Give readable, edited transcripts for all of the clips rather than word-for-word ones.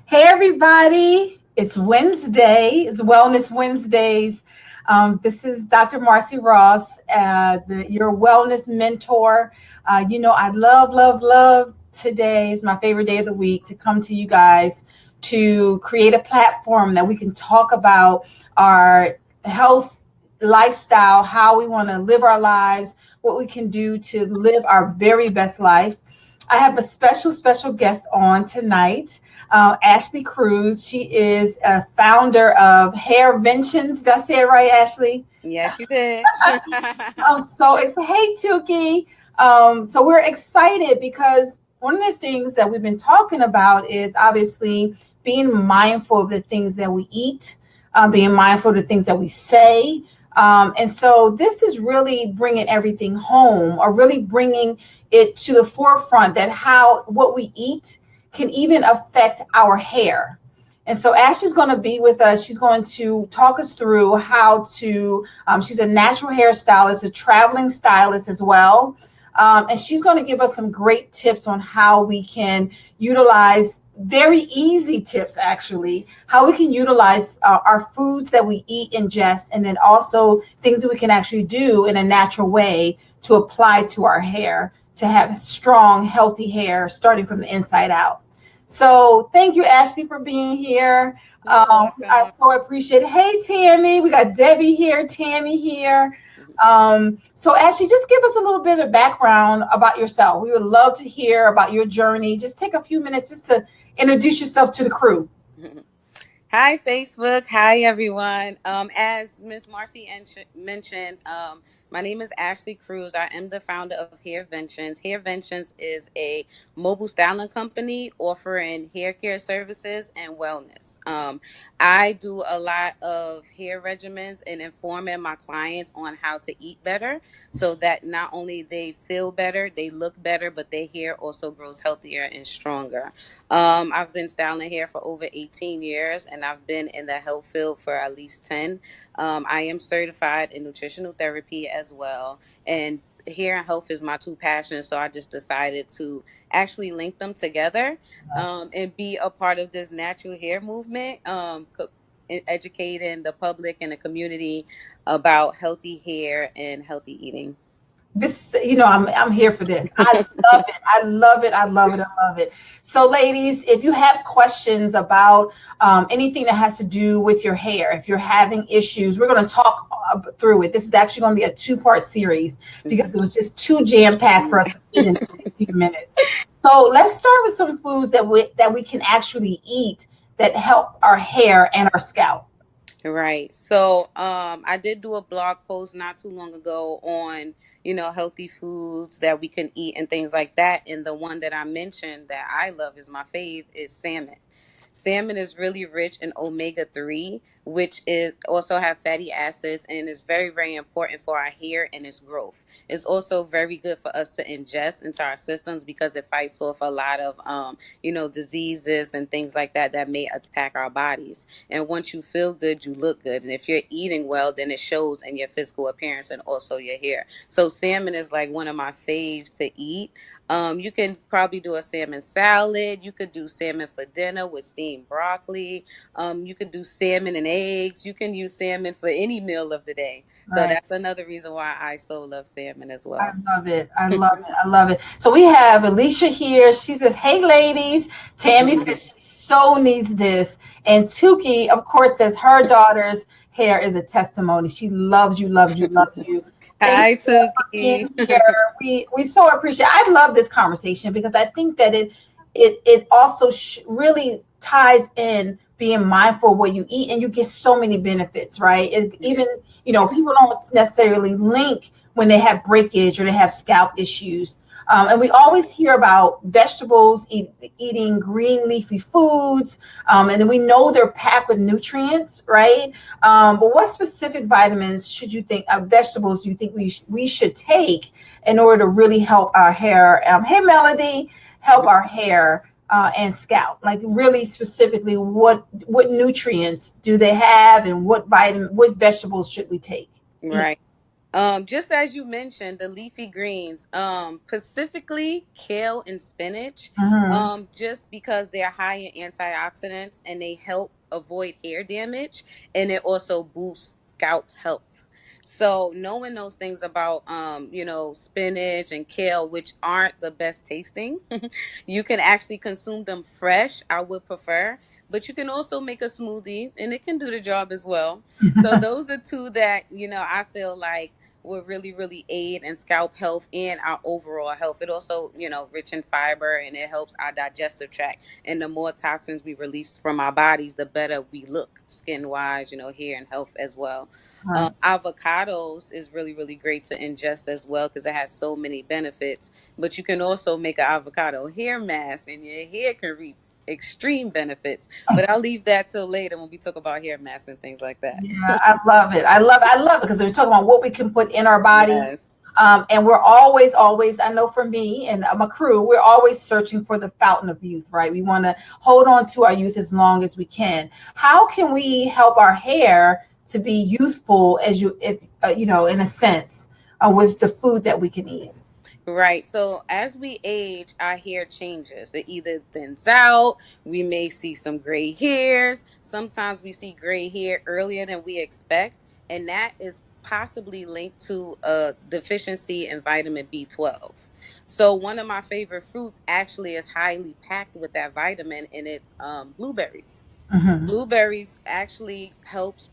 Hey, everybody. It's Wednesday. It's Wellness Wednesdays. This is Dr. Marcie Ross, your wellness mentor. I love today is my favorite day of the week to come to you guys to create a platform that we can talk about our health, lifestyle, how we want to live our lives, what we can do to live our very best life. I have a special guest on tonight, Ashley Cruz. She is a founder of Hairventions. Did I say it right, Ashley? Yes, you did. So it's hey Tuki. So we're excited because one of the things that we've been talking about is obviously being mindful of the things that we eat, being mindful of the things that we say. And so this is really bringing everything home, or really bringing it to the forefront that how what we eat can even affect our hair. And so Ashley's going to be with us. She's going to talk us through how to, she's a natural hairstylist, a traveling stylist as well. And she's going to give us some great tips on how we can utilize, very easy tips actually, how we can utilize our foods that we eat, ingest, and then also things that we can actually do in a natural way to apply to our hair to have strong, healthy hair starting from the inside out. So thank you, Ashley, for being here. You're I welcome. so appreciate it. Hey, Tammy, we got Debbie here, Tammy here. So Ashley, just give us a little bit of background about yourself. We would love to hear about your journey. Just take a few minutes just to introduce yourself to the crew. Hi, Facebook. Hi, everyone. As Miss Marcy mentioned, my name is Ashley Cruz. I am the founder of Hairventions. Hairventions is a mobile styling company offering hair care services and wellness. I do a lot of hair regimens and informing my clients on how to eat better so that not only they feel better, they look better, but their hair also grows healthier and stronger. I've been styling hair for over 18 years and I've been in the health field for at least 10. I am certified in nutritional therapy as well. And hair and health is my two passions. So I just decided to actually link them together and be a part of this natural hair movement, educating the public and the community about healthy hair and healthy eating. This, I'm here for this. I love it. I love it. I love it. I love it. So, ladies, if you have questions about anything that has to do with your hair, if you're having issues, we're going to talk through it. This is actually going to be a two-part series because it was just too jam-packed for us to fit in 15 minutes. So let's start with some foods that we can actually eat that help our hair and our scalp. Right. So, I did do a blog post not too long ago on, healthy foods that we can eat and things like that. And the one that I mentioned that I love is my fave is salmon. Salmon is really rich in omega 3, which is also have fatty acids and is very, very important for our hair and its growth. It's also very good for us to ingest into our systems because it fights off a lot of, diseases and things like that that may attack our bodies. And once you feel good, you look good. And if you're eating well, then it shows in your physical appearance and also your hair. So salmon is like one of my faves to eat. You can probably do a salmon salad. You could do salmon for dinner with steamed broccoli. You could do salmon and eggs. You can use salmon for any meal of the day. So Right. that's another reason why I so love salmon as I well. love it. I love it. I love it. So we have Alicia here. She says, "Hey, ladies." Tammy says she so needs this. And Tuki, of course, says her daughter's hair is a testimony. She loves you, loves you, loves you. Thank Hi, you all for Tuki. being here. We so appreciate. I love this conversation because I think that it also really ties in being mindful of what you eat, and you get so many benefits, right? Even people don't necessarily link when they have breakage or they have scalp issues. And we always hear about vegetables, eating green leafy foods, and then we know they're packed with nutrients, right? But what specific vitamins should you think, vegetables, do you think we should take in order to really help our hair? Hey, Melody, help our hair and scalp. Like really specifically, what nutrients do they have, and what vegetables should we take? Eat? Right. Just as you mentioned, the leafy greens, specifically kale and spinach, Mm-hmm. just because they're high in antioxidants and they help avoid hair damage, and it also boosts scalp health. So knowing those things about spinach and kale, which aren't the best tasting, you can actually consume them fresh. I would prefer, but you can also make a smoothie and it can do the job as well. So those are two that I feel like will really, really aid in scalp health and our overall health. It also, rich in fiber and it helps our digestive tract. And the more toxins we release from our bodies, the better we look skin wise, hair and health as well. Right. Avocados is really, really great to ingest as well because it has so many benefits. But you can also make an avocado hair mask and your hair can reap extreme benefits. But I'll leave that till later when we talk about hair masks and things like that. Yeah, I love it. I love it because we're talking about what we can put in our body. Yes. And we're always, I know for me and my crew, we're always searching for the fountain of youth, right? We want to hold on to our youth as long as we can. How can we help our hair to be youthful if in a sense, with the food that we can eat? Right. So as we age, our hair changes. It either thins out, we may see some gray hairs. Sometimes we see gray hair earlier than we expect, and that is possibly linked to a deficiency in vitamin B12. So one of my favorite fruits actually is highly packed with that vitamin, and it's blueberries. Hmm. Blueberries actually helps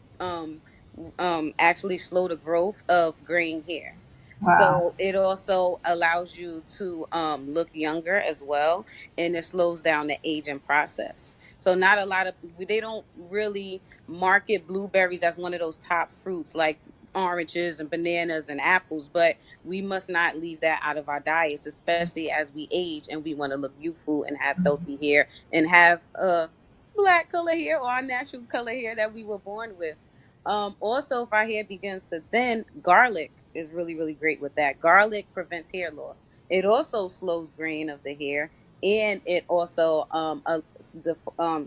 actually slow the growth of graying hair. Wow. So it also allows you to look younger as well, and it slows down the aging process. So not a lot of they don't really market blueberries as one of those top fruits like oranges and bananas and apples, but we must not leave that out of our diets, especially as we age and we want to look youthful and have healthy hair and have black color hair or our natural color hair that we were born with. Also, if our hair begins to thin, garlic is really, really great with that. Garlic prevents hair loss. It also slows graying of the hair, and it also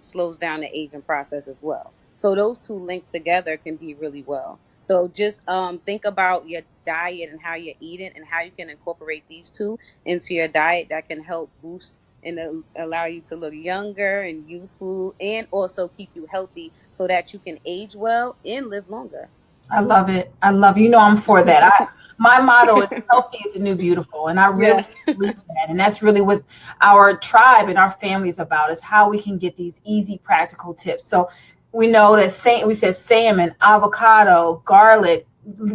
slows down the aging process as well. So those two linked together can be really well. So just think about your diet and how you're eating and how you can incorporate these two into your diet that can help boost and allow you to look younger and youthful and also keep you healthy so that you can age well and live longer. I love it. I love, I'm for that. My motto is healthy is the new beautiful. And I really Yes. believe that. And that's really what our tribe and our family is about, is how we can get these easy, practical tips. So we know that we said salmon, avocado, garlic,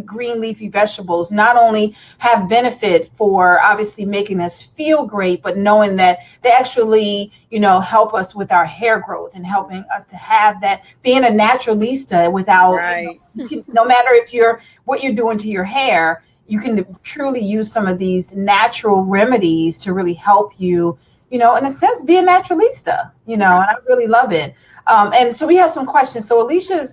green leafy vegetables not only have benefit for obviously making us feel great, but knowing that they actually, help us with our hair growth and helping us to have that, being a naturalista without, Right. no matter if you're what you're doing to your hair, you can truly use some of these natural remedies to really help you, in a sense, be a naturalista, Right. and I really love it. And so we have some questions. So Alicia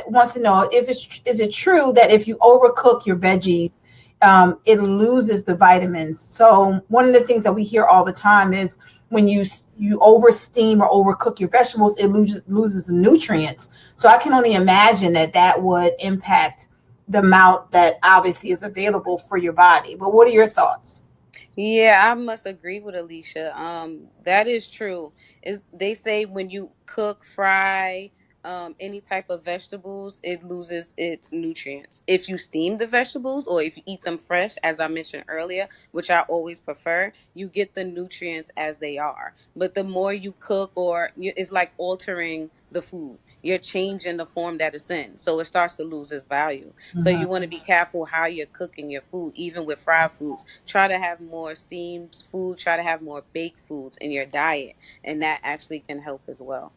wants to know if is it true that if you overcook your veggies, it loses the vitamins. So one of the things that we hear all the time is when you over steam or overcook your vegetables, it loses the nutrients. So I can only imagine that would impact the amount that obviously is available for your body. But what are your thoughts? Yeah, I must agree with Alicia. That is true. Is they say when you cook, fry, any type of vegetables, it loses its nutrients. If you steam the vegetables or if you eat them fresh, as I mentioned earlier, which I always prefer, you get the nutrients as they are. But the more you cook, it's like altering the food. You're changing the form that it's in, so it starts to lose its value. So you want to be careful how you're cooking your food, even with fried foods. Try to have more steamed food, try to have more baked foods in your diet, and that actually can help as well.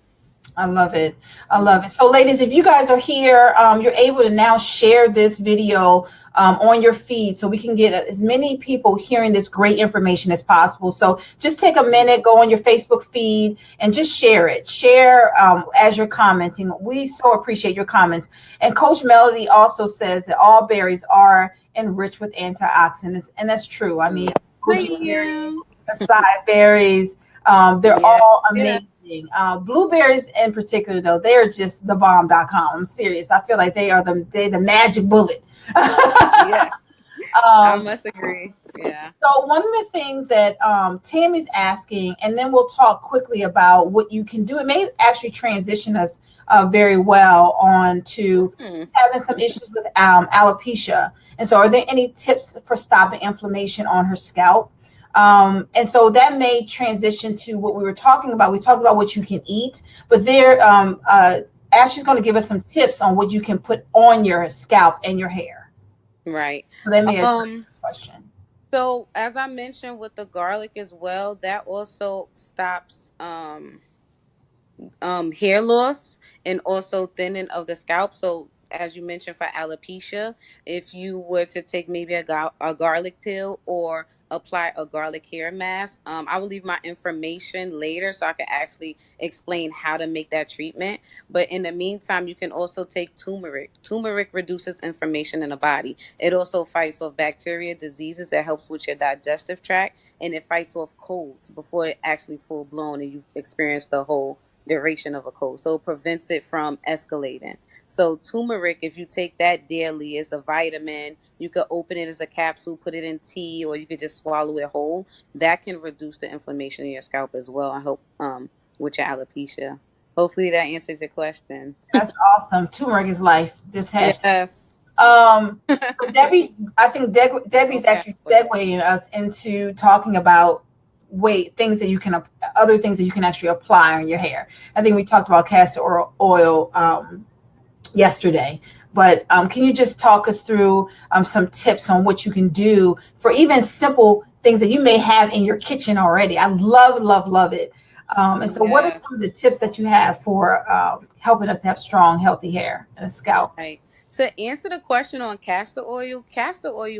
I love it. I love it. So, ladies, if you guys are here, you're able to now share this video on your feed so we can get as many people hearing this great information as possible. So, just take a minute, go on your Facebook feed, and just share it. Share as you're commenting. We so appreciate your comments. And Coach Melody also says that all berries are enriched with antioxidants, and that's true. I mean, Hi, goji berries, Em. acai berries, they're Yeah, all yeah. amazing. everything. Blueberries in particular, though, they are just the bomb.com. I'm serious. I feel like they the magic bullet. Yeah, I um, must agree. Yeah. so one of the things that Tammy's asking, and then we'll talk quickly about what you can do. It may actually transition us very well on to Hmm. having some issues with alopecia. And so, are there any tips for stopping inflammation on her scalp? And so that may transition to what we were talking about. We talked about what you can eat, but Ashley's going to give us some tips on what you can put on your scalp and your hair. Right. So that may be a great Um. question. So as I mentioned with the garlic as well, that also stops hair loss and also thinning of the scalp. So as you mentioned for alopecia, if you were to take maybe a garlic pill or apply a garlic hair mask, I will leave my information later so I can actually explain how to make that treatment. But in the meantime, you can also take turmeric. Turmeric reduces inflammation in the body. It also fights off bacteria, diseases. It helps with your digestive tract, and it fights off colds before it actually full blown and you experience the whole duration of a cold. So it prevents it from escalating. So turmeric, if you take that daily, is a vitamin. You could open it as a capsule, put it in tea, or you could just swallow it whole. That can reduce the inflammation in your scalp as well. I hope with your alopecia. Hopefully that answers your question. That's awesome. Turmeric is life. This hashtag. Yes. So Debbie, I think Go Debbie's cast actually oil. segueing us into talking about things that you can, other things that you can actually apply on your hair. I think we talked about castor oil yesterday, but can you just talk us through some tips on what you can do for even simple things that you may have in your kitchen already? I love, love, love it. And so, what are Yes. some of the tips that you have for helping us to have strong, healthy hair and scalp? Right. To answer the question on castor oil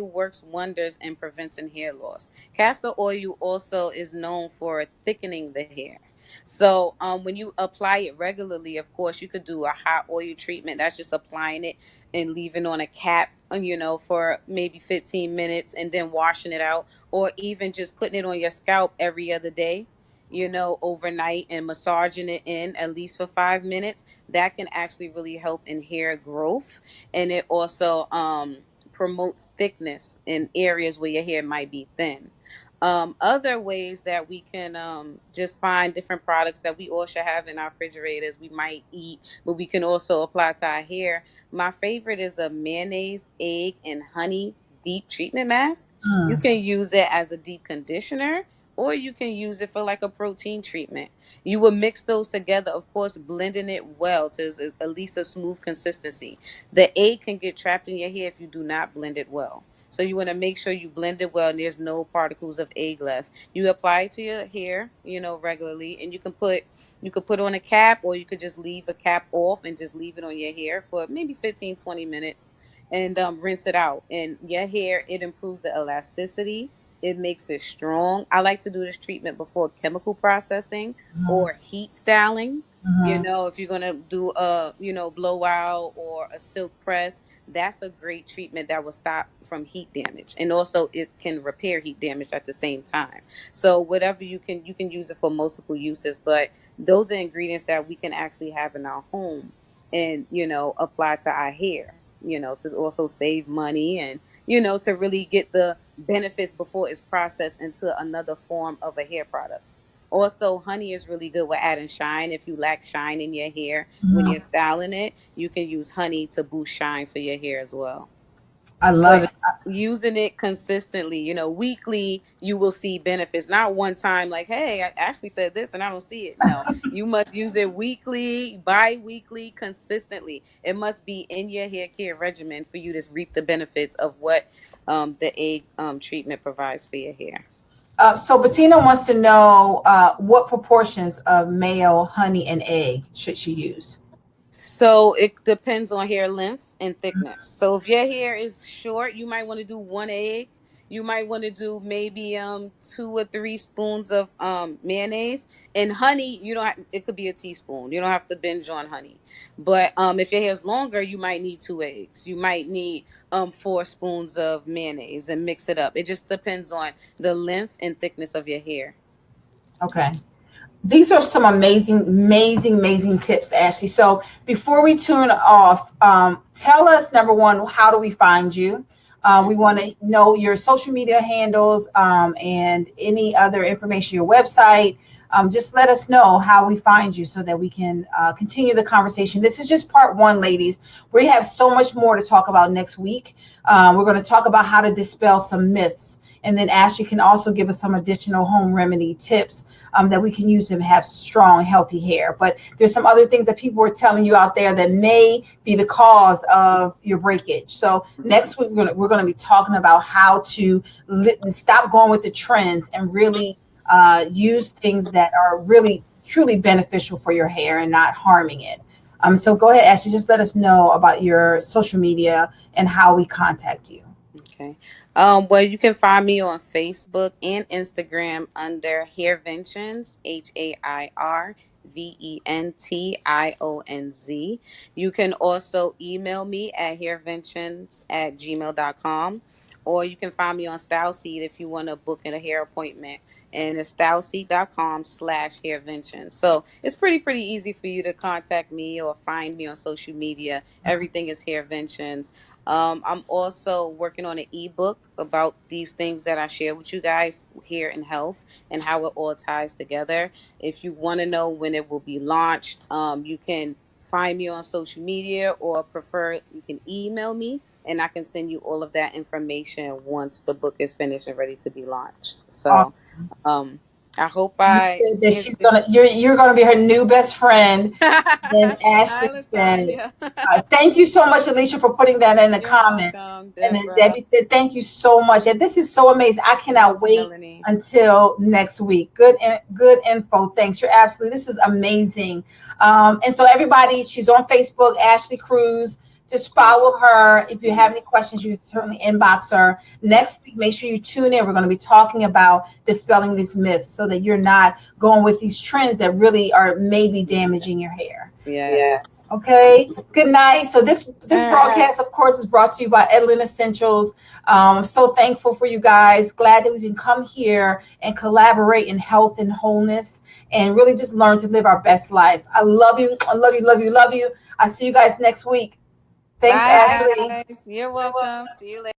works wonders in preventing hair loss. Castor oil also is known for thickening the hair. So, when you apply it regularly, of course, you could do a hot oil treatment. That's just applying it and leaving on a cap, for maybe 15 minutes and then washing it out, or even just putting it on your scalp every other day, overnight and massaging it in at least for 5 minutes. That can actually really help in hair growth, and it also promotes thickness in areas where your hair might be thin. Other ways that we can just find different products that we all should have in our refrigerators we might eat, but we can also apply to our hair. My favorite is a mayonnaise, egg, and honey deep treatment mask. You Mm, can use it as a deep conditioner, or you can use it for like a protein treatment. You will mix those together, of course, blending it well to at least a smooth consistency. The egg can get trapped in your hair if you do not blend it well. So you want to make sure you blend it well and there's no particles of egg left. You apply it to your hair, regularly, and you could put on a cap, or you could just leave a cap off and just leave it on your hair for maybe 15, 20 minutes and rinse it out. And your hair, it improves the elasticity. It makes it strong. I like to do this treatment before chemical processing mhm, or heat styling. mhm. If you're gonna do a blowout or a silk press, that's a great treatment that will stop from heat damage, and also it can repair heat damage at the same time. So whatever you can use it for multiple uses, but those are ingredients that we can actually have in our home and apply to our hair. To also save money and to really get the benefits before it's processed into another form of a hair product. Also, honey is really good with adding shine. If you lack shine in your hair when you're Mhm. styling it, you can use honey to boost shine for your hair as well. I love But it. using it consistently, weekly, you will see benefits. Not one time like, hey, I actually said this and I don't see it. No, you must use it weekly, bi-weekly, consistently. It must be in your hair care regimen for you to reap the benefits of what the egg treatment provides for your hair. So Bettina wants to know what proportions of male honey and egg should she use? So it depends on hair length and thickness. So if your hair is short, you might want to do one egg. You might want to do maybe 2 or 3 spoons of mayonnaise and honey. You don't have, it could be a teaspoon. You don't have to binge on honey. But if your hair is longer, you might need 2 eggs. You might need 4 spoons of mayonnaise and mix it up. It just depends on the length and thickness of your hair. Okay. These are some amazing tips, Ashley. So before we turn off, tell us, number one, how do we find you? We want Mm-hmm. to know your social media handles, and any other information, your website. Just let us know how we find you so that we can continue the conversation. This is just part one, ladies. We have so much more to talk about next week. We're going to talk about how to dispel some myths. And then Ashley can also give us some additional home remedy tips that we can use to have strong, healthy hair. But there's some other things that people are telling you out there that may be the cause of your breakage. So next week we're gonna be talking about how to stop going with the trends and really use things that are really truly beneficial for your hair and not harming it. So go ahead, Ashley. Just let us know about your social media and how we contact you. Okay. Well, you can find me on Facebook and Instagram under Hairventions, Hairventionz. You can also email me at hairventions@gmail.com, or you can find me on StyleSeed if you want to book in a hair appointment. And it's styleseed.com/hairventions. So it's pretty easy for you to contact me or find me on social media. Everything is Hairventions. I'm also working on an ebook about these things that I share with you guys here in health and how it all ties together. If you want to know when it will be launched, you can find me on social media, or prefer you can email me and I can send you all of that information once the book is finished and ready to be launched. So um, I hope You I said that she's answered. gonna you're gonna be her new best friend. Then Ashley I'm telling said, you. "Thank you so much, Alicia, for putting that in the You're comment." welcome, And then Deborah. Debbie said, "Thank you so much." And this is so amazing. I Thank cannot you, wait Melanie. until next week. Good info. Thanks. You're absolutely. This is amazing. And so everybody, she's on Facebook, Ashley Cruz. Just Yeah. follow her. If you have any questions, you certainly inbox her. Next week, make sure you tune in. We're going to be talking about dispelling these myths so that you're not going with these trends that really are maybe damaging your hair. Yes. Okay. Good night. So this All right. broadcast, of course, is brought to you by EdLyn Essentials. I'm so thankful for you guys. Glad that we can come here and collaborate in health and wholeness and really just learn to live our best life. I love you. I love you. Love you. Love you. I'll see you guys next week. Thanks, Bye, Ashley. guys. You're welcome. See you later.